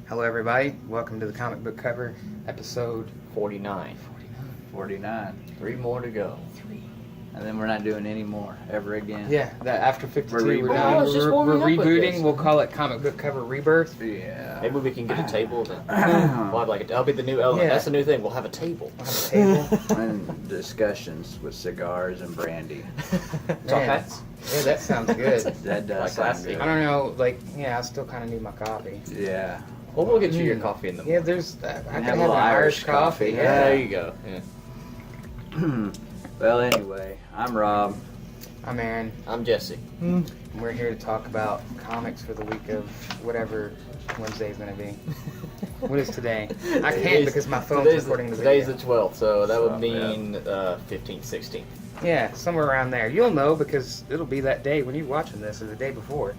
Hello, everybody. Welcome to the Comic Book Cover, episode 49. 49. 3 more to go. And then we're not doing any more ever again. Yeah, that after 52, We're we're rebooting. done. I was just We're warming up with rebooting. this. We'll call it Comic Book Cover Rebirth. Yeah. Maybe we can get a table then. We'll have that'll be the new element. Yeah. That's the new thing. We'll have a table. We'll have a table. And discussions with cigars and brandy. It's all Man, hats. Yeah, that sounds good. That does Like sound classy. good. I don't know, I still kind of need my coffee. Yeah. Well, we'll get you your coffee in the Yeah, morning. there's. I have can a have an little Irish Irish coffee. coffee. Yeah. There you go. Yeah. Well, anyway, I'm Rob. I'm Aaron. I'm Jesse. And we're here to talk about comics for the week of whatever Wednesday's going to be. What is today? I can't because my phone's recording the Today's video. the 12th, so that would So, mean 15th, 16th. Yeah, somewhere around there. You'll know because it'll be that day when you're watching this or the day before.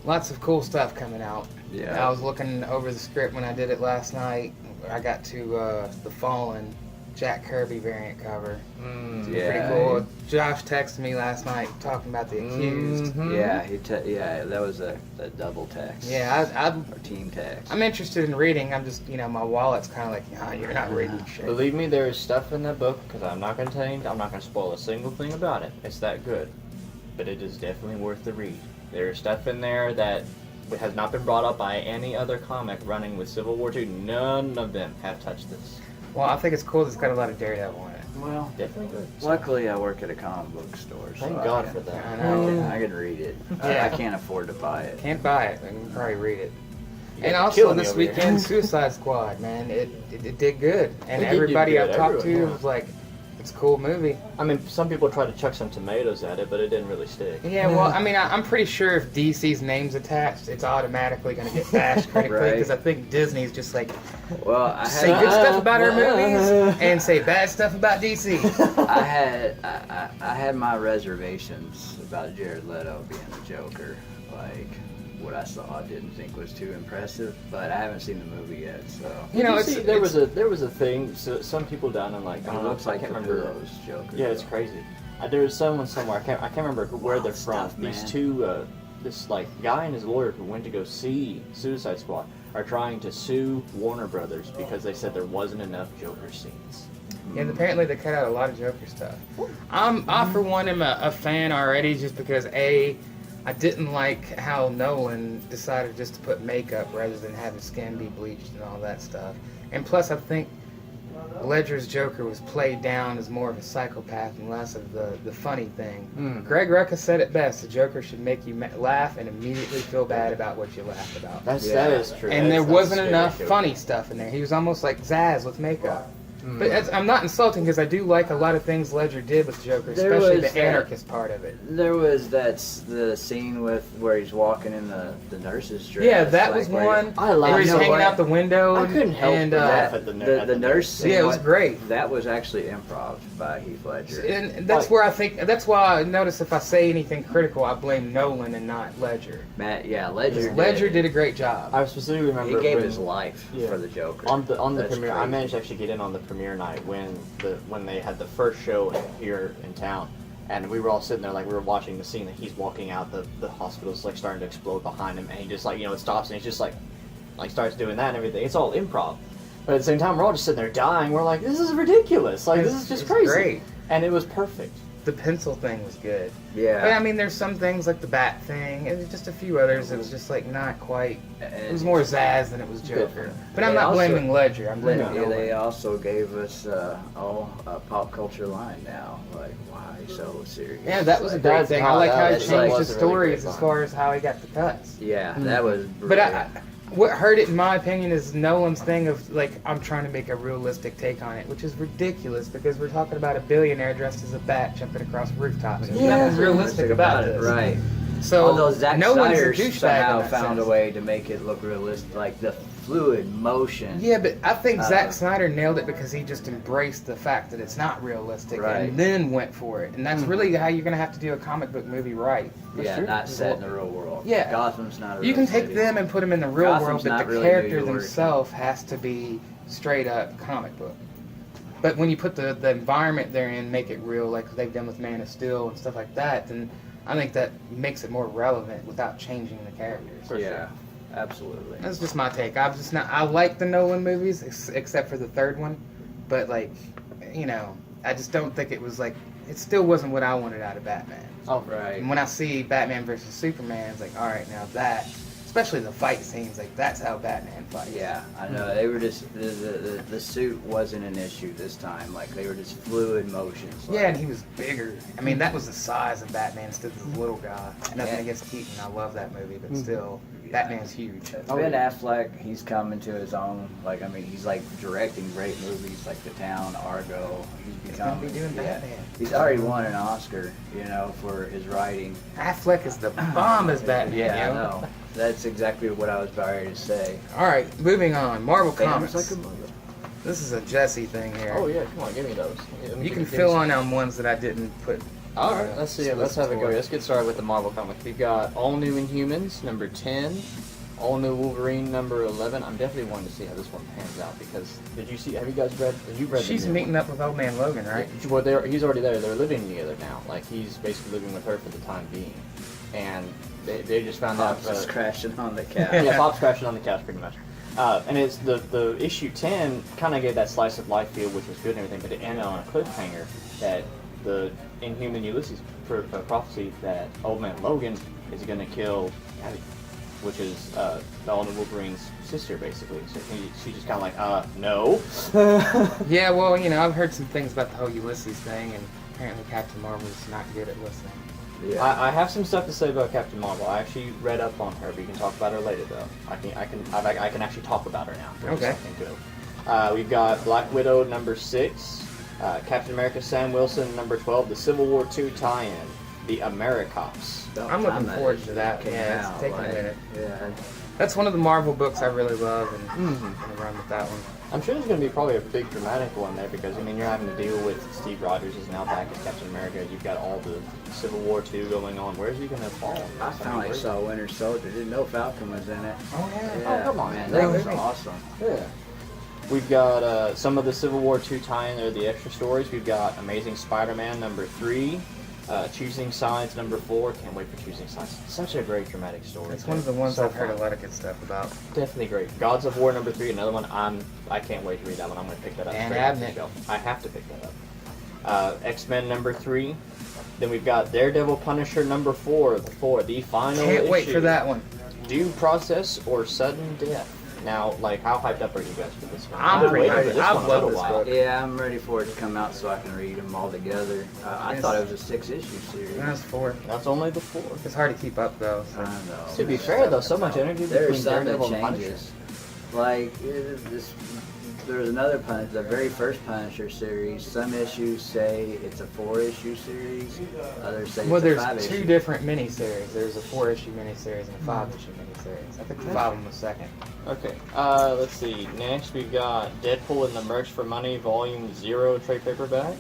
Lots of cool stuff coming out. Yeah. I was looking over the script when I did it last night. I got to the Fallen Jack Kirby variant cover. Yeah. Pretty cool. Josh texted me last night talking about the Accused. Yeah, that was a double text. Yeah, Or team text. I'm interested in reading. I'm just, my wallet's kind of like, nah, you're not reading shit. Believe me, there is stuff in that book, because I'm not going to tell you, I'm not going to spoil a single thing about it. It's that good. But it is definitely worth the read. There is stuff in there that has not been brought up by any other comic running with Civil War II. None of them have touched this. Well, I think it's cool. It's got a lot of Daredevil in it. Well, Definitely good. luckily I work at a comic book store. So Thank I God can- for that. I know. I can read it. Yeah. I can't afford to buy it. Can't buy it. I can probably read it. You And guys are also killing me this over here. weekend, Suicide Squad, man, it did good. And It did do everybody good, I've talked to everyone. was like, it's a cool movie. I mean, some people tried to chuck some tomatoes at it, but it didn't really stick. Yeah, well, I mean, I'm pretty sure if DC's name's attached, it's automatically going to get bashed critically Right. because I think Disney's just like, Well, I say had good stuff about our movies and say bad stuff about DC. I had my reservations about Jared Leto being the Joker. Like what I saw, I didn't think was too impressive, but I haven't seen the movie yet, so You know, Did it's, see, there it's- was a thing. So some people down in like I he don't know, looks I like can't remember. Capullo's Joker. Yeah, it's though. crazy. There was someone somewhere. I can't remember where Wild they're from. stuff, These man. two, this like guy and his lawyer who went to go see Suicide Squad are trying to sue Warner Brothers because they said there wasn't enough Joker scenes. And apparently they cut out a lot of Joker stuff. I for one am a fan already just because I didn't like how Nolan decided just to put makeup rather than have his skin be bleached and all that stuff. And plus I think Ledger's Joker was played down as more of a psychopath and less of the funny thing. Greg Rucka said it best, the Joker should make you laugh and immediately feel bad about what you laughed about. That Yeah. is true. And there That's wasn't scary enough Joker. funny stuff in there. He was almost like Zaz with makeup. But I'm not insulting because I do like a lot of things Ledger did with Joker, There especially was the that- anarchist part of it. There was the scene with where he's walking in the nurse's dress. Yeah, that like, was where- one. I laughed Where he's so hanging hard. out the window. I couldn't help and, but laugh That, at the the nurse scene. Yeah, it was great. That was actually improv by Heath Ledger. And that's Like- where I think that's why I notice if I say anything critical, I blame Nolan and not Ledger. Ledger. Ledger did a great job. I specifically remember He gave when- his life Yeah. for the Joker. on the That's premiere. I crazy. managed to actually get in on the premiere night when they had the first show here in town, and we were all sitting there like we were watching the scene that he's walking out, the hospital's like starting to explode behind him, and he just like it stops and he's just like starts doing that and everything. It's all improv, but at the same time we're all just sitting there dying. We're like, this is ridiculous. Like this is just It's crazy. great. And it was perfect. The pencil thing was good. Yeah. But I mean, there's some things like the bat thing, and there's just a few others that was just like not quite. It was more Zaz than it was Joker. But I'm They not also- blaming Ledger. I'm blaming Yeah, Nolan. they also gave us a pop culture line now. Like, why so serious? Yeah, that was a Like, great That's thing. how I like how he that- changed that the was a really stories great as line. far as how he got the cuts. Yeah, that was. But brilliant. what hurt it, in my opinion, is Nolan's thing of like I'm trying to make a realistic take on it, which is ridiculous because we're talking about a billionaire dressed as a bat jumping across rooftops. There's Yeah. nothing realistic about it, this. right? So Although Zack Nolan's a Snyder douchebag somehow in that found sense. a way to make it look realistic, like the fluid motion. Yeah, but I think Zack Uh, Snyder nailed it because he just embraced the fact that it's not realistic Right. and then went for it. And that's really how you're going to have to do a comic book movie right. Yeah, true. not set in the real world. Yeah. Gotham's not a You real can take city. them and put them in the real Gotham's world, but not the really New character York. themselves has to be straight up comic book. But when you put the environment they're in, make it real, like they've done with Man of Steel and stuff like that, then I think that makes it more relevant without changing the characters. For Yeah. sure. Absolutely. That's just my take. I'm just not. I like the Nolan movies, except for the third one, but like, you know, I just don't think it was like. It still wasn't what I wanted out of Batman. Oh, Right. And when I see Batman versus Superman, it's like, all right, now that, especially the fight scenes, like that's how Batman fights. Yeah, I know. They were just the suit wasn't an issue this time. Like they were just fluid motions. Like, Yeah, and he was bigger. I mean, that was the size of Batman instead of the little guy. Nothing Yeah. against Keaton. I love that movie, but still, Batman's huge. Ben Affleck, he's coming to his own. Like I mean, he's like directing great movies like The Town, Argo. He's gonna become. be doing yeah. Batman. He's already won an Oscar, you know, for his writing. Affleck is the bomb as Batman. Yeah, yo. I know. That's exactly what I was about ready to say. All right, moving on. Marvel Famous Comics. like a mother. This is a Jesse thing here. Oh yeah, come on, give me those. You can fill on ones that I didn't put. All right, let's see. Let's have it go. for. Let's get started with the Marvel comics. We've got All New Inhumans number 10, All New Wolverine number 11. I'm definitely wanting to see how this one pans out because did you see? Have you guys read? Have you read? She's the new meeting one? up with old man Logan, right? Well, he's already there. They're living together now. Like he's basically living with her for the time being, and they just found out. Pops is crashing on the couch. Yeah, Pop's crashing on the couch pretty much. And it's the issue 10 kind of gave that slice of life feel, which was good and everything, but it ended on a cliffhanger that the Inhuman Ulysses prophecy that Old Man Logan is going to kill Abby, which is the Alden Wolverine's sister, basically. So she's just kind of like, no. Yeah, well, you know, I've heard some things about the whole Ulysses thing, and apparently Captain Marvel's not good at listening. Yeah. I have some stuff to say about Captain Marvel. I actually read up on her, but you can talk about her later, though. I can actually talk about her now. which is Okay. something good. We've got Black Widow number 6, Captain America Sam Wilson number 12, the Civil War II tie-in, the Americops. I'm looking forward to that. Yeah, it's taking a minute. Yeah. That's one of the Marvel books I really love, and I'm gonna run with that one. I'm sure there's going to be probably a big dramatic one there because, I mean, you're having to deal with Steve Rogers is now back as Captain America. You've got all the Civil War II going on. Where's he going to fall? I finally saw Winter Soldier. Didn't know Falcon was in it. Oh yeah. Oh, come on. Man, Great that was movie. awesome. Yeah. We've got some of the Civil War II tie-in there, the extra stories. We've got Amazing Spider-Man number 3, Choosing Sides number 4. Can't wait for Choosing Sides. Such a great dramatic story. It's one of the ones So I've heard a fun. lot of good stuff about. Definitely great. Gods of War number 3, another one I can't wait to read that one. I'm going to pick that up. And straight off the Abnett. shelf. I have to pick that up. X-Men number 3. Then we've got Daredevil Punisher number 4, the final Can't wait for issue. that one. Due process or sudden death. Now, like, how hyped up are you guys for this one? I'm I've pretty waited for hyped. this I've one a loved little this while. book. Yeah, I'm ready for it to come out so I can read them all together. I Yes. thought it was a 6-issue series. That's 4. That's only the 4. It's hard to keep up though. I So. know. To be fair, though, so much energy There's between some that Daredevil and Punisher. changes. Like there was another Punisher, the very first Punisher series. Some issues say it's a 4-issue series. Others say Well, it's a there's 5-issue. 2 different miniseries. There's a 4-issue miniseries and a 5-issue miniseries. I think the 5 one was second. Okay, let's see. Next, we've got Deadpool and the Merch for Money, Volume 0 trade paperback.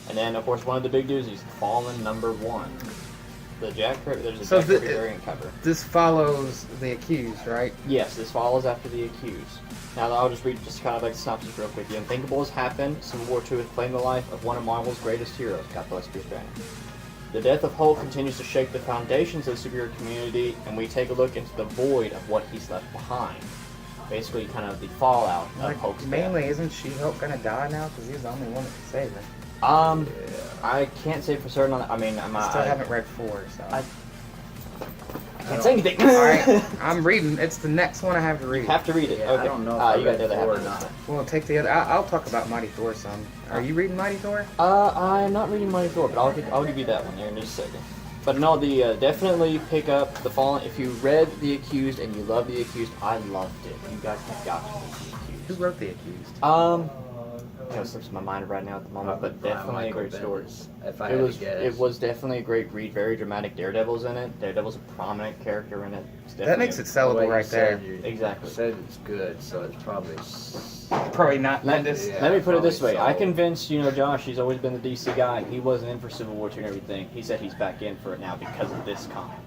And then, of course, one of the big doozies, Fallen number 1. There's a Jack So Kirby variant cover. This follows the accused, right? Yes, this follows after the accused. Now I'll just read just kind of like the synopsis real quick. The unthinkable has happened. Civil War II has claimed the life of one of Marvel's greatest heroes. God bless Bruce Banner. The death of Hulk continues to shake the foundations of the superhero community, and we take a look into the void of what he's left behind. Basically, kind of the fallout of Like, Hulk's mainly, death. isn't She-Hulk gonna die now? Because he's the only one that can save her. I can't say for certain on that. I mean, I still haven't read 4, so. I can't say anything. All right, I'm reading. It's the next one I have to read. You have to read it. Yeah, okay. I don't know if I you got read the other 4 or half. not. Well, take the other. I'll talk about Mighty Thor some. Are you reading Mighty Thor? I'm not reading Mighty Thor, but I'll give you that one here in just a second. But no, definitely pick up The Fallen. If you read The Accused and you love The Accused, I loved it. You guys have got to read The Who Accused. wrote The Accused? It slips my mind right now at the moment, but definitely a Michael great story. Bendis, if I It had was to guess. it was definitely a great read. Very dramatic. Daredevil's in it. Daredevil's a prominent character in it. It's That makes it definitely The way sellable you right there. said you Exactly. said it's good, so it's probably. Probably not Let, Bendis. Yeah, let me put it this probably way. I so. convinced, Josh, he's always been the DC guy. He wasn't in for Civil War II and everything. He said he's back in for it now because of this comic.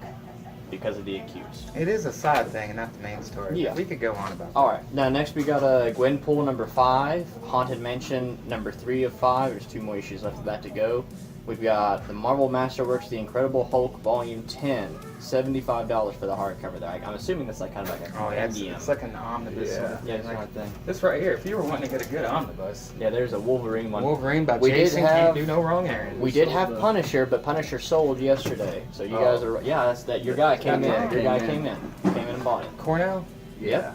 Because of The Accused. It is a side thing and not the main story. Yeah. We could go on about that. Alright, now next we got Gwenpool number 5, Haunted Mansion number 3 of 5. There's 2 more issues left of that to go. We've got the Marvel Masterworks, The Incredible Hulk, Volume 10, $75 for the hardcover there. I'm assuming that's like kind of like a Oh yeah, compendium. it's like an omnibus sort of Yeah, thing. it's kind of thing. This right here, if you were wanting to get a good omnibus, Yeah, there's a Wolverine one. Wolverine by We did Jason have- can't do no wrong errands. We did sold have the- Punisher, but Punisher sold yesterday. So you Oh. guys are that's that. Your guy came in. Yeah, Your guy came came in. Came in and bought it. Cornell. Yeah.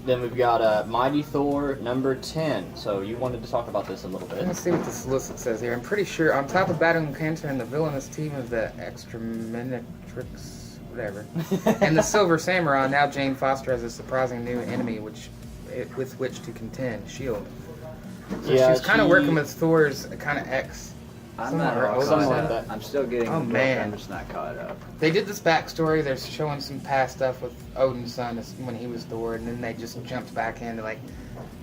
Then we've got Mighty Thor number 10. So you wanted to talk about this a little bit. Let's see what the solicit says here. I'm pretty sure on top of battling cancer and the villainous team of the Exterminatrix, whatever, and the Silver Samurai, now Jane Foster has a surprising new enemy with which to contend, S.H.I.E.L.D. So Yeah, she's kind of she- working with Thor's kind of ex. I'm Somewhere not all something caught like up. that. I'm still getting Oh, the book. man. I'm just not caught up. They did this backstory. They're showing some past stuff with Odin's son when he was Thor, and then they just jumped back into like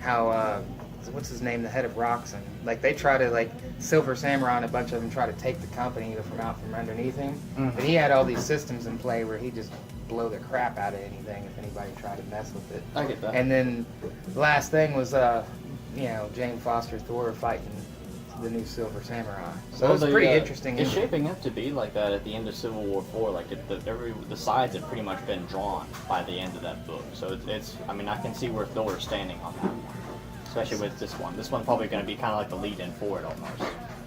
how what's his name, the head of Roxxon. Like they try to like Silver Samurai and a bunch of them try to take the company from out from underneath him, but he had all these systems in play where he just blow the crap out of anything if anybody tried to mess with it. I get that. And then the last thing was Jane Foster Thor fighting the new Silver Samurai. So it's pretty interesting. It's shaping up to be like that at the end of Civil War 4. Like the sides have pretty much been drawn by the end of that book. So it's I mean I can see where Thor is standing on that one, especially with this one. This one's probably going to be kind of like the lead-in for it almost.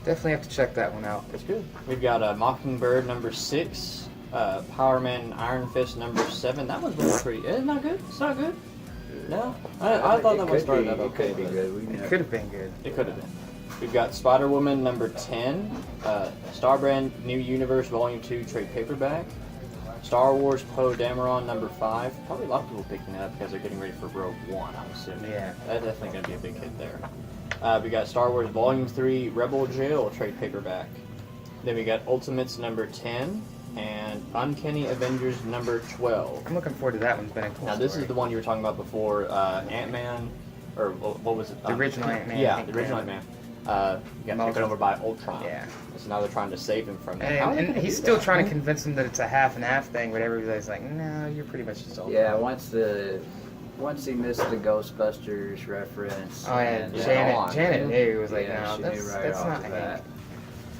Definitely have to check that one out. It's good. We've got Mockingbird number 6, Power Man Iron Fist number 7. That one's really pretty. It's not good. It's not good. No, I thought that one started out okay. It could be but good. We It never- could have been good. It could have been. We've got Spider-Woman number 10, Starbrand New Universe Volume 2 trade paperback, Star Wars Poe Dameron number 5. Probably a lot of people picking that up because they're getting ready for Rogue One, I'm assuming. Yeah. That's definitely going to be a big hit there. We got Star Wars Volume 3 Rebel Jail trade paperback. Then we got Ultimates number 10 and Uncanny Avengers number 12. I'm looking forward to that one. It's been a cool Now this story. is the one you were talking about before, Ant-Man, or what was it? The original Ant-Man, Yeah, Hank the original Pym. Ant-Man. Got taken over by Ultron. Yeah. So now they're trying to save him from that. How are they And gonna he's do still that? trying to convince him that it's a half and half thing, but everybody's like, no, you're pretty much just all. Yeah, once he missed the Ghostbusters reference. Oh yeah, and, Janet- Janet knew. Was like, Yeah, no, she that's, knew right that's off not the Hank. bat.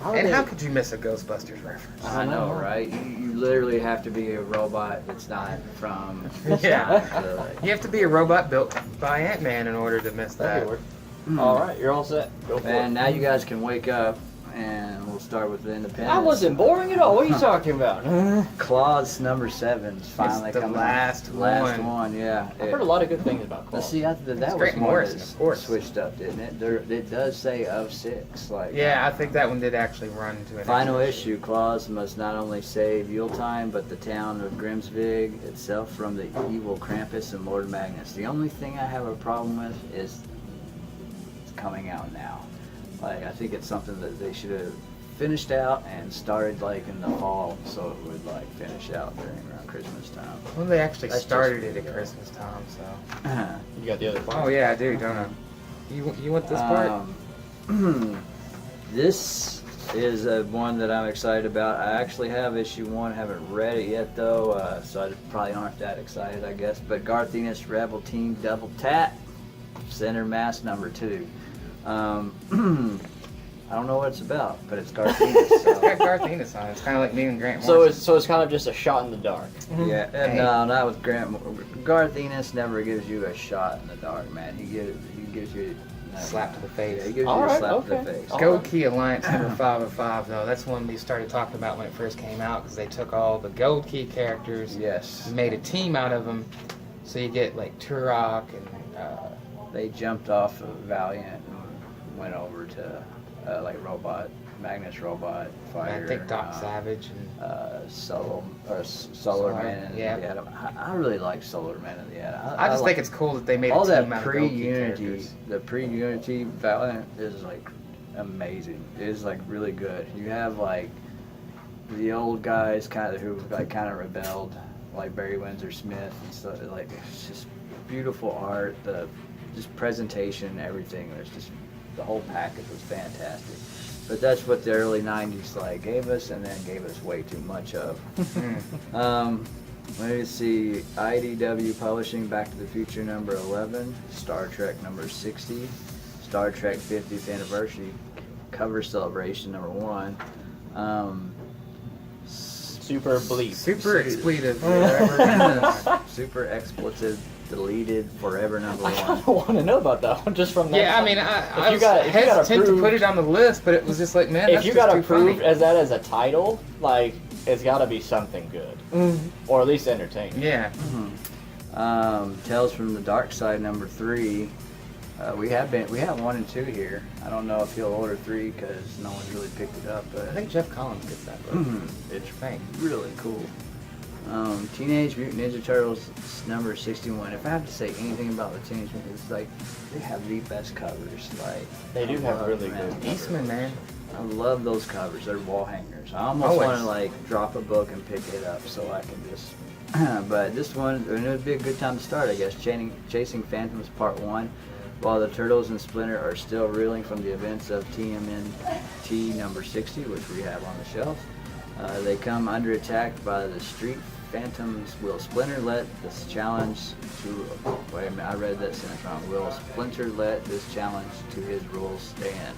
How are And they- how could you miss a Ghostbusters reference? I know, right? You literally have to be a robot that's not from. Yeah. the- You have to be a robot built by Ant-Man in order to miss That'd that. be weird. All right, you're all set. Go for And it. now you guys can wake up, and we'll start with the Independence. That wasn't boring at all. What are you talking about? I've Clause number 7's finally the coming last out. Last one. one, yeah. heard a lot of good things about Claw. Let's see, that was Grant one Morrison, that of course. switched up, didn't it? It does say of 6. Like Yeah, I think that one did actually run into an Final issue clause must not only save Yuletime, but the town of Grimsvig itself from the evil Krampus and Lord Magnus. The only thing I have a problem with is it's coming out now. Like, I think it's something that they should have finished out and started like in the fall, so it would like finish out during around Christmas time. Well, they actually That's started just- it at Christmas time, so. You got the other part. Oh yeah, I do, don't I? You want this part? This is one that I'm excited about. I actually have issue 1, haven't read it yet though, so I probably aren't that excited, I guess. But Garth Ennis Rebel Team Double Tap, Center Mass number 2. I don't know what it's about, but it's Garth Ennis. It's got So. Garth Ennis on it. It's kind of like me and Grant So Morrison. it's kind of just a shot in the dark. Yeah, Hey. no, not with Grant. Garth Ennis never gives you a shot in the dark, man. He gives you Slap to the face. Yeah, he gives All you a right, slap to okay. the face. All Gold right. Key Alliance number 505, though. That's one we started talking about when it first came out because they took all the Gold Key characters, Yes, made a team out of them. So you get like Turok and they jumped off of Valiant and went over to like Magnus Robot Fighter. I think Doc Savage and Solar Solar, Man and yeah. the Atom. I really like Solar Man and the Atom. I just think it's cool that they made all a team that out of Gold Key pre-Unity, characters. the pre-Unity Valiant is like amazing. It is like really good. You have like the old guys kind of who like kind of rebelled, like Barry Windsor Smith and stuff. Like it's just beautiful art, the just presentation, everything. There's just the whole package was fantastic. But that's what the early '90s like gave us, and then gave us way too much of. Let me see. IDW Publishing Back to the Future number 11, Star Trek number 60, Star Trek 50th Anniversary. Cover Celebration #1. Super bleep. Super expletive. Super Expletive Deleted Forever I #1. kind of want to know about that one just from that. Yeah, I mean, I you was got- if you got hesitant to put approved- it on the list, but it was just like, man, If that's you just got too approved funny. as that as a title, like it's got to be something good, or at least entertaining. Yeah. Tales from the Dark Side #3. We have 1 and 2 here. I don't know if he'll order 3 because no one's really picked it up, but I think Jeff Collins gets that book. it's Thanks. really cool. Teenage Mutant Ninja Turtles #61. If I have to say anything about the Teenage Mutant, it's like they have the best covers. Like They do I have love really them. good Eastman, man. I love those covers. They're wall hangers. I almost Always. want to like drop a book and pick it up so I can just. But this one, and it would be a good time to start, I guess. Chasing Phantoms Part 1. While the Turtles and Splinter are still reeling from the events of TMNT #60, which we have on the shelf, they come under attack by the Street Phantoms. Will Splinter let this challenge to? Wait a minute, I read that sentence wrong. Will Splinter let this challenge to his rules stand?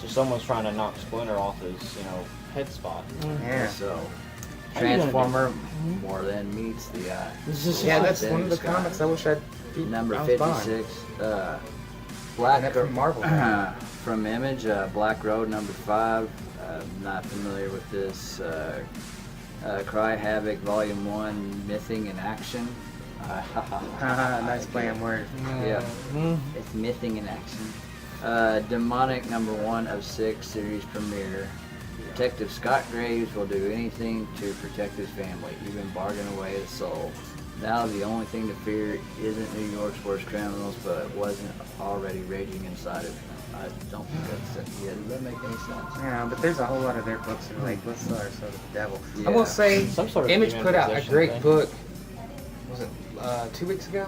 So someone's trying to knock Splinter off his, head spot. Yeah. So, How you gonna do? Transformer more than meets the eye. Yeah, that's Then one of the Sky. comics I wish I'd be Number I was buying. 56, And Black that's from Marvel. from Image, Black Road #5. Not familiar with this. Cry Havoc Volume 1, Mything in Action. Nice playing word. Yeah, it's Mything in Action. Demonic #1 of 6 series premiere. Detective Scott Graves will do anything to protect his family, even bargain away his soul. Now the only thing to fear isn't New York's worst criminals, but it wasn't already raging inside of him. I don't think that's yeah, does that make any sense? Yeah, but there's a whole lot of their books that are like, let's sell ourselves to the devil. I Yeah. will say, Some sort of Image put out a demonization great thing. book. Was it 2 weeks ago?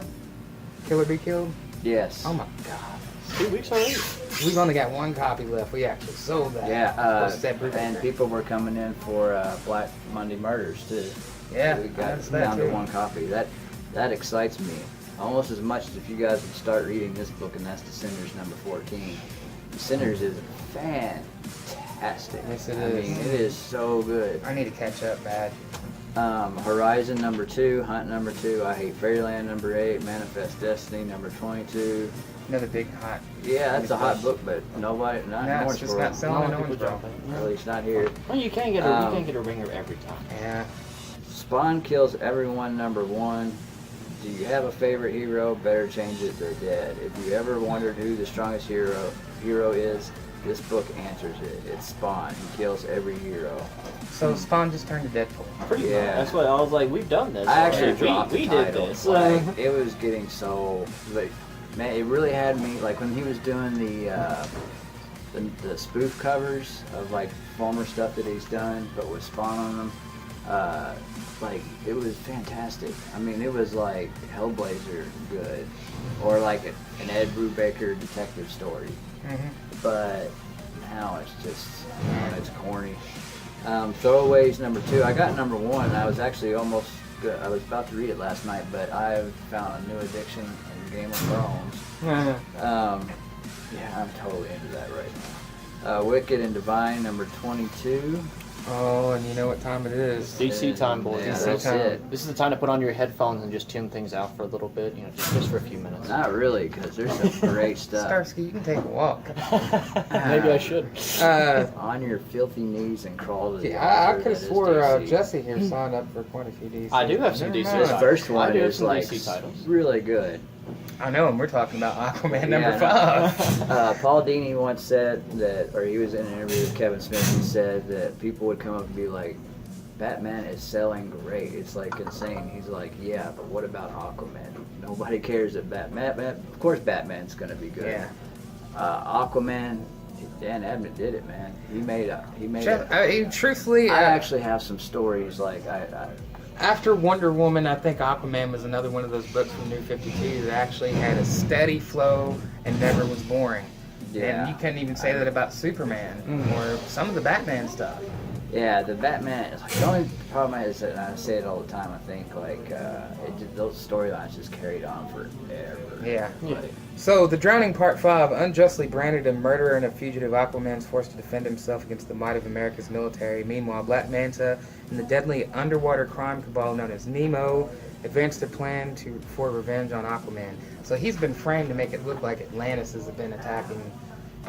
Kill or Be Killed? Yes. Oh my god. 2 weeks already. We've only got 1 copy left. We actually sold that. Yeah, For separate. and people were coming in for Black Monday Murders too. Yeah, we got that's that down to too. 1 copy. That excites me almost as much as if you guys would start reading this book, and that's Descenders #14. Descenders is fantastic. Yes, it I is. mean, it is so good. I need to catch up bad. Horizon #2, Hunt #2, I Hate Fairyland #8, Manifest Destiny #22. Another big hot. Yeah, that's a hot book, but nobody, not in No, it's Orange just World. not selling in No, Orange people World. don't. At least not here. Well, you can't get a ringer every time. Yeah. Spawn Kills Everyone #1. Do you have a favorite hero? Better change it, they're dead. If you ever wondered who the strongest hero is, this book answers it. It's Spawn. He kills every hero. So Spawn just turned to Deadpool. Pretty Yeah. much. That's what I was like. We've done this. I actually already. dropped we the did title. this. Like, it was getting so like, man, it really had me like when he was doing the spoof covers of like former stuff that he's done, but with Spawn on them. Like it was fantastic. I mean, it was like Hellblazer good, or like an Ed Brubaker detective story. Mm-hmm. But now it's just, it's corny. Throwaways #2. I got #1. I was actually almost good. I was about to read it last night, but I found a new addiction in Game of Thrones. Yeah, I'm totally into that right now. Wicked and Divine #22. Oh, and you know what time it is. DC time, boys. Yeah, DC that's time. it. This is the time to put on your headphones and just tune things out for a little bit, just for a few minutes. Not really, because there's some great stuff. Starsky, you can take a walk. Maybe I should. On your filthy knees and crawl to the Yeah, I altar could have that is swore DC. Jesse here signed up for quite a few DC. I do have some Never DC mind. This first I one do have is some like DC titles. really good. I know, and we're talking about Aquaman Yeah, #5. Paul Dini once said that, or he was in an interview with Kevin Smith, he said that people would come up and be like, Batman is selling great. It's like insane. He's like, yeah, but what about Aquaman? Nobody cares that Batman. Of course, Batman's gonna be good. Yeah. Aquaman, Dan Abnett did it, man. He made Truthfully, I actually have some stories like after Wonder Woman, I think Aquaman was another one of those books from New 52 that actually had a steady flow and never was boring. Yeah. And you couldn't even say that about Superman or some of the Batman stuff. Yeah, the Batman. Like, the only problem is that, and I say it all the time. I think those storylines just carried on forever. Yeah. Like, So, The Drowning Part 5, unjustly branded a murderer and a fugitive, Aquaman is forced to defend himself against the might of America's military. Meanwhile, Black Manta and the deadly underwater crime cabal known as Nemo advanced a plan for revenge on Aquaman. So he's been framed to make it look like Atlantis has been attacking,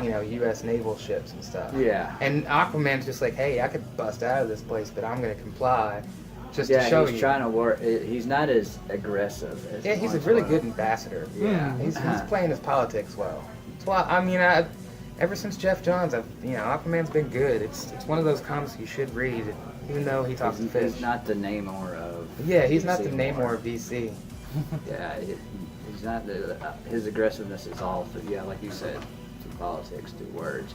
U.S. naval ships and stuff. yeah. And Aquaman's just like, hey, I could bust out of this place, but I'm going to comply just to show he's you. trying to work. He's not as aggressive as Yeah, he's a once really was. good ambassador. Yeah. He's playing his politics well. That's why, ever since Jeff Johns, Aquaman's been good. It's one of those comics you should read, even though he talks to fish. He's not the Namor of. Yeah, he's not the DC Namor more. of DC. Yeah, he's not. His aggressiveness is all. Like you said, to politics, to words.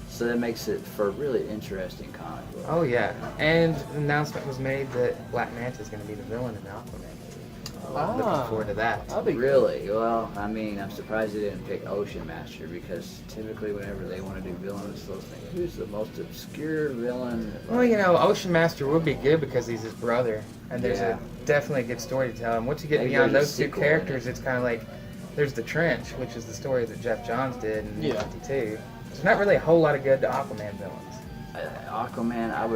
So that makes it for a really interesting comic book. Oh yeah, and the announcement was made that Black Manta is going to be the villain in the Aquaman movie. I'm looking forward to that. That'd be Really? Well, I mean, I'm surprised they didn't pick Ocean Master because typically whenever they want to do villains, they'll think, who's the most obscure villain? Well, Ocean Master would be good because he's his brother, and there's definitely a good story to tell. And once you get Maybe beyond there's a those two sequel in characters, it. it's kind of like there's the Trench, which is the story that Jeff Johns did in Yeah. 52. There's not really a whole lot of good Aquaman villains. Aquaman, I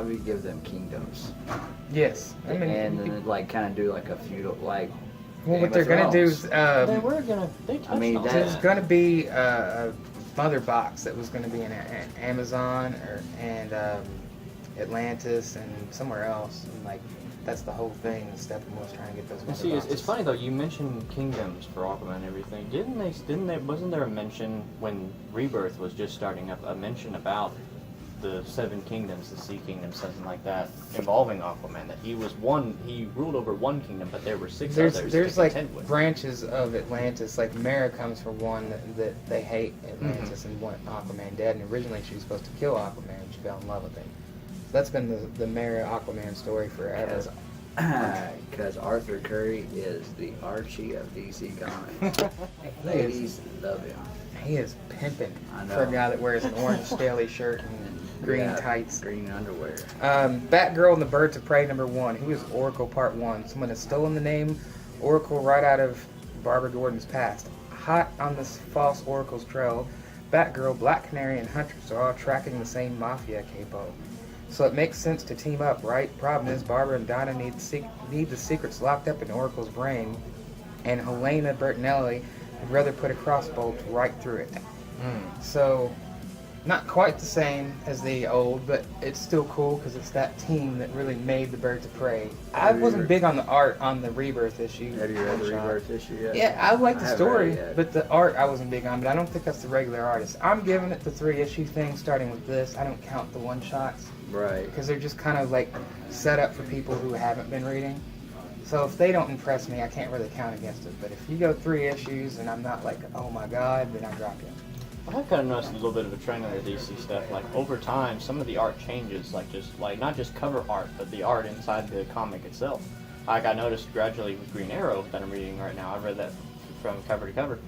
would give them kingdoms, Yes, and then like kind of do like a feudal like. well, Game what they're of gonna do Thrones. is They were gonna. They touched mean, on that- there's that. gonna be a mother box that was gonna be in Amazon and Atlantis and somewhere else, and like that's the whole thing. Steppenwolf's trying to get those And mother see, boxes. it's funny though. You mentioned kingdoms for Aquaman and everything. Didn't they? Wasn't there a mention when Rebirth was just starting up? A mention about the Seven Kingdoms, the Sea Kingdoms, something like that, involving Aquaman. That he ruled over one kingdom, but there were six others There's to like contend with. branches of Atlantis. Like Mera comes from one that they hate Atlantis and want Aquaman dead. And originally she was supposed to kill Aquaman. And she fell in love with him. So that's been the Mera Aquaman story forever. Because Arthur Curry is the Archie of DC Comics. Ladies love him. He is pimping I for a know. guy that wears an orange scaly shirt and green Yeah, tights. green underwear. Batgirl and the Birds of Prey #1. Who is Oracle Part 1? Someone has stolen the name Oracle right out of Barbara Gordon's past. Hot on this false Oracle's trail, Batgirl, Black Canary, and Huntress are all tracking the same mafia capo. So it makes sense to team up, right? Problem is, Barbara and Donna need the secrets locked up in Oracle's brain, and Helena Bertinelli would rather put a crossbolt right through it. So, not quite the same as the old, but it's still cool because it's that team that really made the Birds of Prey. I wasn't big on the art on the Rebirth issue. Have you read the Rebirth issue yet? Yeah, I like the haven't story, read it yet. but the art I wasn't big on. But I don't think that's the regular artist. I'm giving it the 3-issue thing, starting with this. I don't count the one-shots Right. because they're just kind of like set up for people who haven't been reading. So if they don't impress me, I can't really count against it. But if you go 3 issues and I'm not like, oh my god, then I drop you. I've kind of noticed a little bit of a trend in the DC stuff. Like over time, some of the art changes. Like not just cover art, but the art inside the comic itself. Like I noticed gradually with Green Arrow that I'm reading right now. I read that from cover to cover.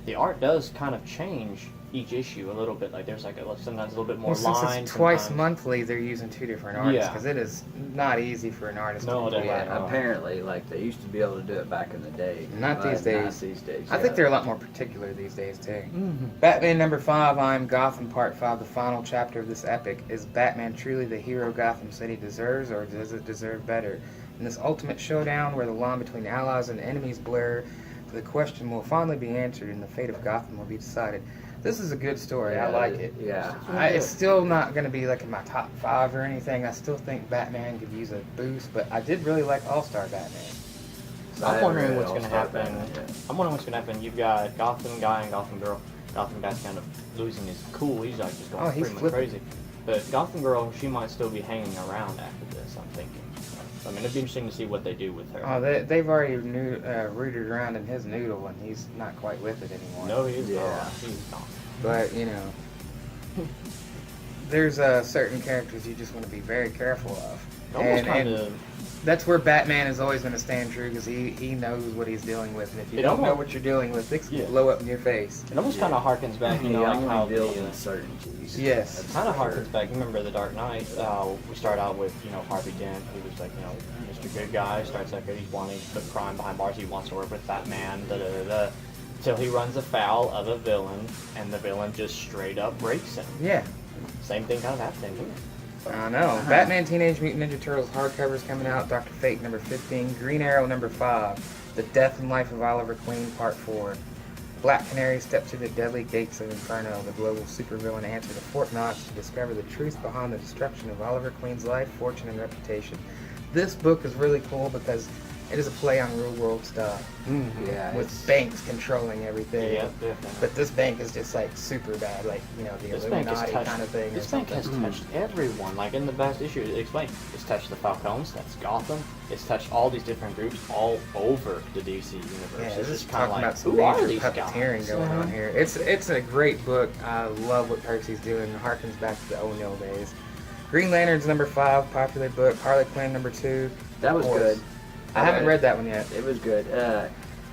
The art does kind of change each issue a little bit. Like there's like sometimes a little bit more Well, since lines. it's twice sometimes- monthly, they're using 2 different artists Yeah. because it is not easy for an artist No, to do it that. ain't. Apparently, like they used to be able to do it back in the day. Not but these days. Not these days. I yeah. think they're a lot more particular these days too. Mm-hmm. Batman #5, I'm Gotham Part 5, the final chapter of this epic. Is Batman truly the hero Gotham City deserves, or does it deserve better? In this ultimate showdown where the line between allies and enemies blur, the question will finally be answered and the fate of Gotham will be decided. This is a good story. I like it. Yeah. It's still not going to be like in my top 5 or anything. I still think Batman could use a boost, but I did really like All-Star Batman. I'm wondering what's going to All-Star happen. Batman, yeah. I'm wondering what's going to happen. You've got Gotham guy and Gotham girl. Gotham guy's kind of losing his cool. He's like just going Oh, he's pretty much flipping. crazy. But Gotham girl, she might still be hanging around after this. I'm thinking. I mean, it'd be interesting to see what they do with her. Oh, they've already rooted around in his noodle, and he's not quite with it anymore. No, he's Yeah. gone. He's gone. But, there's certain characters you just want to be very careful of. Almost And- kind of. That's where Batman is always going to stand true because he knows what he's dealing with, and if you It don't know almost- what you're dealing with, it can Yeah. blow up in your face. It almost kind of harkens back, you He know, like only how deals the, in certainties. Yes. That's kind of for harkens back. You remember The Dark Knight? We start out with, you know, Harvey Dent. He was like, you know, Mr. Good Guy. Starts like he's wanting to put crime behind bars. He wants to work with Batman. Da da da da. Till he runs afoul of a villain, and the villain just straight up breaks him. Yeah, Same thing kind of happened here. I know. Batman Teenage Mutant Ninja Turtles hardcovers coming out. Dr. Fate number 15. Green Arrow number 5. The Death and Life of Oliver Queen part 4. Black Canary steps through the deadly gates of Inferno. The global supervillain answers to Fort Knox to discover the truth behind the destruction of Oliver Queen's life, fortune, and reputation. This book is really cool because it is a play on real world stuff Yeah, with it's- banks controlling everything. Yeah, definitely. But this bank is just like super bad, like, you know, the This bank has Illuminati touched, kind of thing. this or bank something. has touched everyone. Like in the past issue, it explained it's touched the Falcons, that's Gotham. It's touched all these different groups all over the DC universe. Yeah, it's this is just kind of talking like, about some who are major these puppeteering guys? going on here. It's a great book. I love what Percy's doing. It harkens back to the O'Neill days. Green Lantern's number 5, popular book. Harley Quinn number 2. That was Of course. good. I haven't read that one yet. It was good.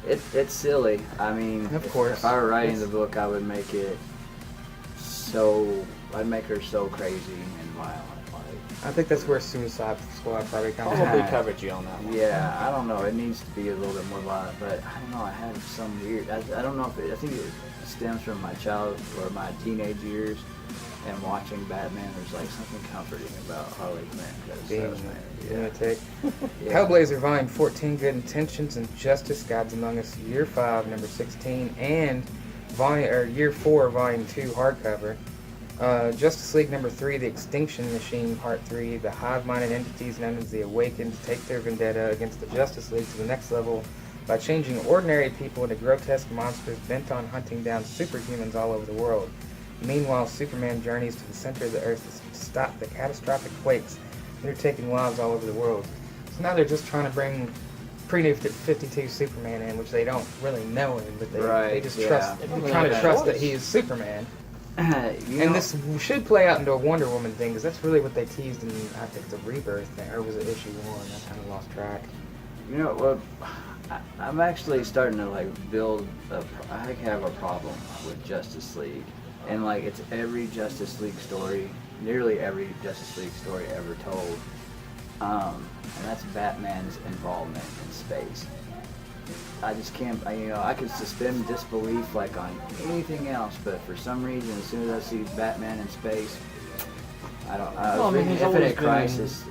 It's silly. I mean, Of course. if I were writing It's- the book, I would make it so. I'd make her so crazy and violent. Like, I think that's where Suicide Squad probably comes Probably from. covered you on that one. yeah, I don't know. It needs to be a little bit more violent, but I don't know. I have some weird. I don't know if I think it stems from my child or my teenage years. And watching Batman, there's like something comforting about Harley Quinn. Being Yeah. lunatic. Yeah. Hellblazer Volume 14, Good Intentions and Justice, Gods Among Us, Year 5, number 16, and Year 4, Volume 2, hardcover. Justice League number 3, The Extinction Machine, Part 3. The hive-minded entities known as the Awakened take their vendetta against the Justice League to the next level by changing ordinary people into grotesque monsters bent on hunting down superhumans all over the world. Meanwhile, Superman journeys to the center of the Earth to stop the catastrophic quakes that are taking lives all over the world. So now they're just trying to bring pre-New 52 Superman in, which they don't really know him, but they Right, just yeah. trust. They They're don't trying really to have trust a that choice. he is Superman. You And know, this should play out into a Wonder Woman thing, because that's really what they teased in, I think, the Rebirth thing, or was it issue 1? I kind of lost track. You know what? I'm actually starting to like build. I have a problem with Justice League, and like it's every Justice League story, nearly every Justice League story ever told, and that's Batman's involvement in space. I just can't. I could suspend disbelief like on anything else, but for some reason, as soon as I see Batman in space, I don't. I Well, was I mean, reading he's always Infinite been- Crisis.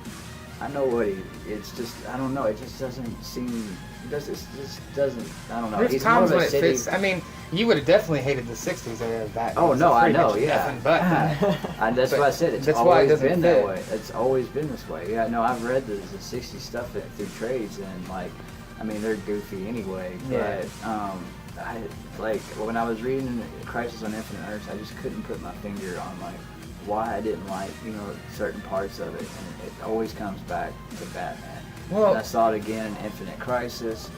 I know what it's just, I don't know, it just doesn't seem, it just doesn't, I don't know. There's He's times more when of a it city. fits. I mean, you would have definitely hated the 60s era of Batman. Oh, so no, I pretty know, much yeah. nothing but that. And that's But what I said, it's that's why it always doesn't been fit. that way. It's always been this way. Yeah, no, I've read the 60s stuff through trades, and like, I mean, they're goofy anyway, Yeah. but, like, when I was reading Crisis on Infinite Earths, I just couldn't put my finger on, like, why I didn't like, certain parts of it, and it always comes back to Batman. Well- and I saw it again in Infinite Crisis,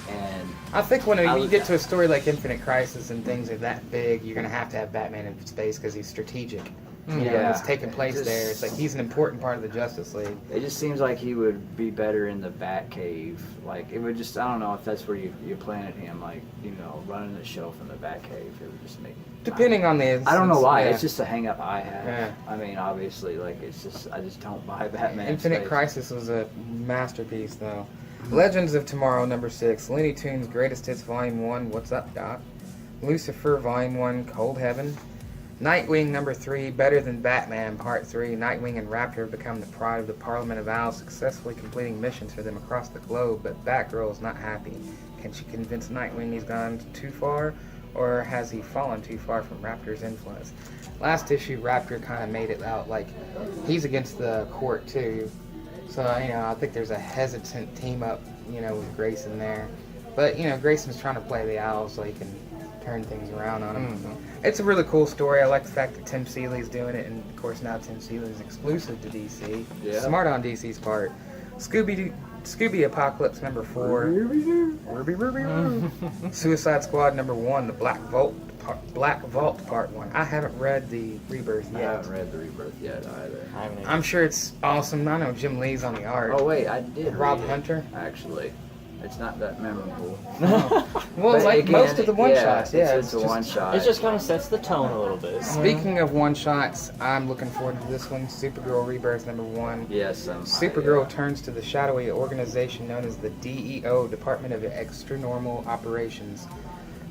and I think when I you was- get to a story like Infinite Crisis and things are that big, you're going to have Batman in space because he's strategic. You know, Yeah. it's taking place Just- there. It's like he's an important part of the Justice League. it just seems like he would be better in the Batcave. Like, it would just, I don't know if that's where you planted him, like, running the show from the Batcave. It would just make... Depending on the instance. I don't know why. yeah. It's just a hang up I have. Yeah. I mean, obviously, like, it's just, I just don't buy Batman. in Infinite space. Crisis was a masterpiece, though. Legends of Tomorrow, number 6. Looney Tunes Greatest Hits, Volume 1. What's Up, Doc? Lucifer, Volume 1. Cold Heaven. Nightwing, number 3. Better Than Batman, Part 3. Nightwing and Raptor have become the pride of the Parliament of Owls, successfully completing missions for them across the globe, but Batgirl is not happy. Can she convince Nightwing he's gone too far, or has he fallen too far from Raptor's influence? Last issue, Raptor kind of made it out like he's against the court, too. So, I think there's a hesitant team up, with Grayson there. But, Grayson's trying to play the owl so he can turn things around on him. Mm-hmm. It's a really cool story. I like the fact that Tim Seeley's doing it, and of course now Tim Seeley's exclusive to DC. Yeah. Smart on DC's part. Scooby Apocalypse number 4. Ruby. Suicide Squad number 1, The Black Vault, Black Vault Part 1. I haven't read the Rebirth I yet. haven't read the Rebirth yet either. I haven't I'm sure it's awesome. I know Jim Lee's on the art. Oh wait, I did. Rob read it, Hunter? Actually, it's not that memorable. Well, But like again, most of the one-shots, yeah. It's a one shot. It just kind of sets the tone a little bit. Speaking of one-shots, I'm looking forward to this one, Supergirl Rebirth #1. Yes, Supergirl turns to the shadowy organization known as the DEO, Department of Extra-Normal Operations,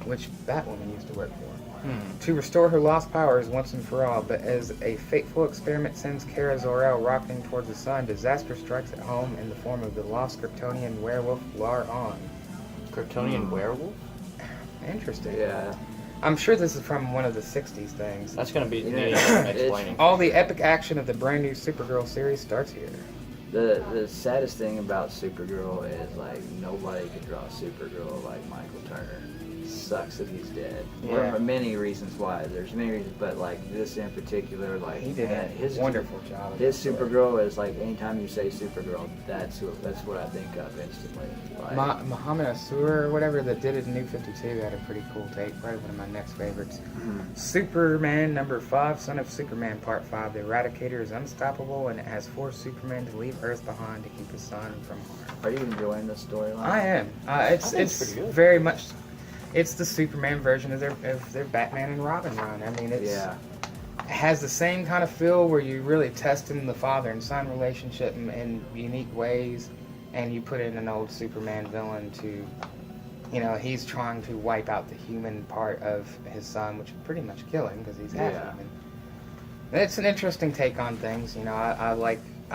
which Batwoman used to work for, to restore her lost powers once and for all. But as a fateful experiment sends Kara Zor-El rocketing towards the sun, disaster strikes at home in the form of the lost Kryptonian werewolf Lar-On. Kryptonian werewolf? Interesting. Yeah. I'm sure this is from one of the 60s things. That's going to be Yeah. neat explaining. All the epic action of the brand new Supergirl series starts here. The saddest thing about Supergirl is like nobody could draw Supergirl like Michael Turner. Sucks that he's dead. Yeah. For many reasons why. There's many reasons, but like this in particular, like He did man, a wonderful job. of His that story. Supergirl is like anytime you say Supergirl, that's what I think of instantly. Like, Muhammad Asur or whatever that did it in New 52 had a pretty cool take. Probably one of my next favorites. Superman #5, Son of Superman Part 5. The Eradicator is unstoppable and it has forced Superman to leave Earth behind to keep his son from harm. are you enjoying the storyline? I am. It's think it's pretty good. very much. It's the Superman version of their Batman and Robin run. I mean, it's Yeah. it has the same kind of feel where you really testing the father and son relationship in unique ways, and you put in an old Superman villain to, he's trying to wipe out the human part of his son, which would pretty much kill him because he's half Yeah. human. It's an interesting take on things. I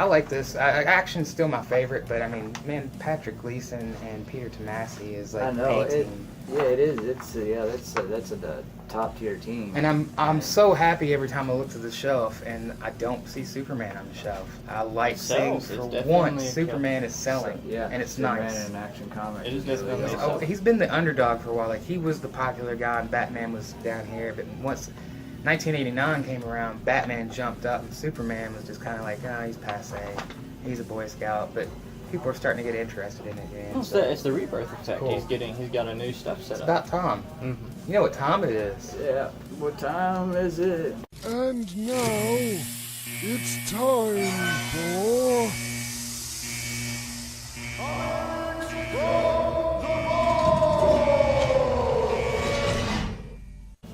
like this. Action's still my favorite, but I mean, man, Patrick Gleason and Peter Tomasi is like I know A it. team. Yeah, it is. That's a top tier team. And I'm so happy every time I look to the shelf and I don't see Superman on the shelf. I like seeing Sells. It's for definitely once a Superman is selling, Yeah, and it's Superman nice. in Action Comics. It is really definitely awesome. selling. He's been the underdog for a while. Like he was the popular guy, and Batman was down here. But once 1989 came around, Batman jumped up, and Superman was just kind of like, oh, he's passe. He's a Boy Scout, but people are starting to get interested in it again. It's the rebirth effect. Cool. He's got a new stuff set It's up. about Tom. You know what time it is? Yeah. What time is it? And now, it's time for...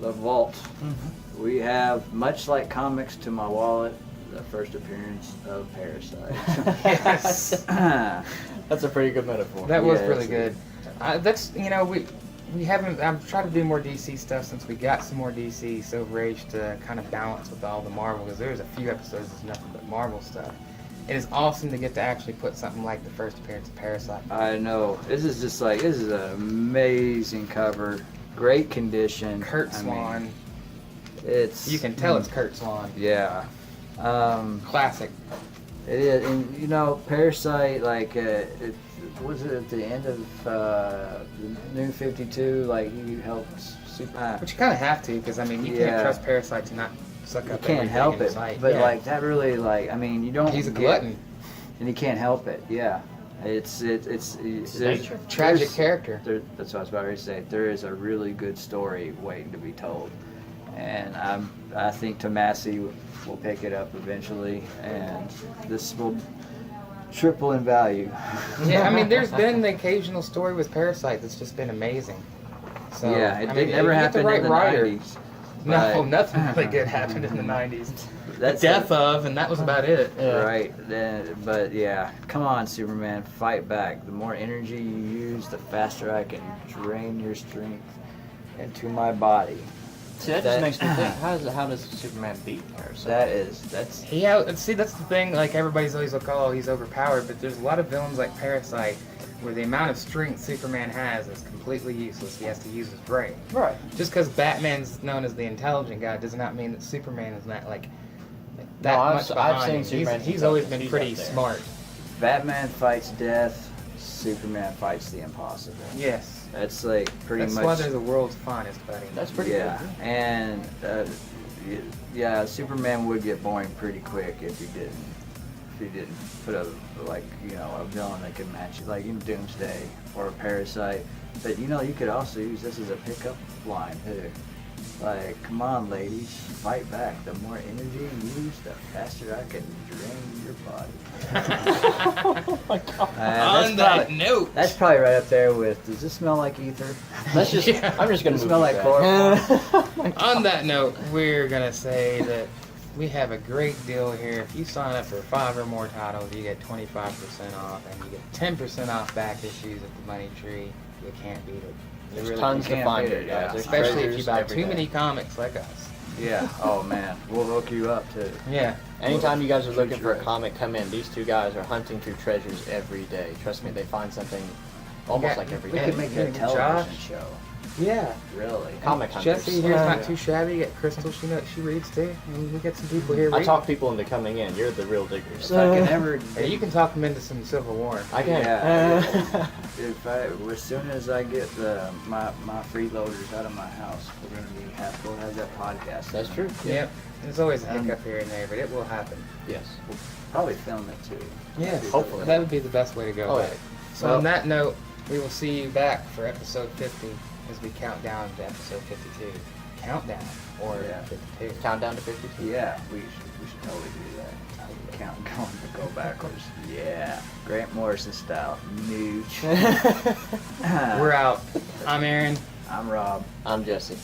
The Vault. We have, much like Comics to My Wallet, the first appearance of Parasite. Yes. That's a pretty good metaphor. That was Yeah, really it's- good. That's we haven't. I've tried to do more DC stuff since we got some more DC Silver Age to kind of balance with all the Marvel, because there's a few episodes that's nothing but Marvel stuff. It is awesome to get to actually put something like the first appearance of Parasite. I know. This is an amazing cover. Great condition. Kurt I mean, Swan. it's You can tell it's Kurt Swan. Yeah. Classic. It is, and Parasite, like, was it at the end of the New 52? Like, he helped Superman. But you kind of have to, because I mean, you Yeah. can't trust Parasite to not suck You up can't everything help in it, sight. but Yeah. like that really, like, I mean, you don't. He's a get- glutton. and he can't help it. Yeah, it's there's- nature. Tragic there's- character. That's what I was about to say. There is a really good story waiting to be told, and I think Tomasi will pick it up eventually, and this will triple in value. Yeah, I mean, there's been the occasional story with Parasite that's just been amazing. So, yeah, it I did mean, never you get happened right in the writer. 90s. No, but- nothing really good happened in the 90s. The That's death of, and that was about it. Right, but yeah, come on, Superman, fight back. The more energy you use, the faster I can drain your strength into my body. See, that just makes me think. How does Superman beat Parasite? That's See, that's the thing. Like, everybody's always like, oh, he's overpowered, but there's a lot of villains like Parasite where the amount of strength Superman has is completely useless. He has to use his brain. Right. Just because Batman's known as the intelligent guy does not mean that Superman is not like that No, I've- much I've behind seen him. Superman's He's always been intelligence. He's pretty up there. smart. Batman fights death, Superman fights the impossible. Yes. That's like pretty That's much. why they're the world's finest, buddy. That's pretty yeah, good. and yeah, Superman would get boring pretty quick if he didn't put a villain that could match it, like in Doomsday or a Parasite. But you could also use this as a pickup line too. Like, come on, ladies, fight back. The more energy you use, the faster I can drain your body. Oh my god. On that note, That's probably right up there with, does this smell like ether? Let's just. Yeah. I'm just gonna Does it move smell like chloroform. on that note, we're gonna say that we have a great deal here. If you sign up for 5 or more titles, you get 25% off, and you get 10% off back issues at the Money Tree. You can't beat it. There's really tons to can't find beat here, it, guys. yeah. There's Especially if treasures you buy every too day. many comics like us. Yeah. Oh man, we'll hook you up too. Yeah. Anytime you guys are looking for a Treasure. comic, come in. These two guys are hunting through treasures every day. Trust me, they find something almost Yeah, like every We day. could make a Josh. television show. Yeah. Really? Comic hunters. Jesse here's not too shabby. You got Crystal, she reads too. And we got some people here I reading. talk people into coming in. You're the real diggers. If I can ever, Hey, you can talk them into some Civil War. I can. Yeah. As soon as I get my freeloaders out of my house, we'll have that podcast. That's true. Yep. There's always a And- hiccup here and there, but it will happen. Yes. We'll probably film it too. Yes. Hopefully. That would be the best way to go Oh, about yeah. it. So Well- on that note, we will see you back for episode 50 as we count down to episode 52. Countdown or Yeah. 52. Countdown to 52. Yeah, we should totally do that. Count going to go backwards. Yeah, Grant Morrison style. Nooch. We're out. I'm Aaron. I'm Rob. I'm Jesse.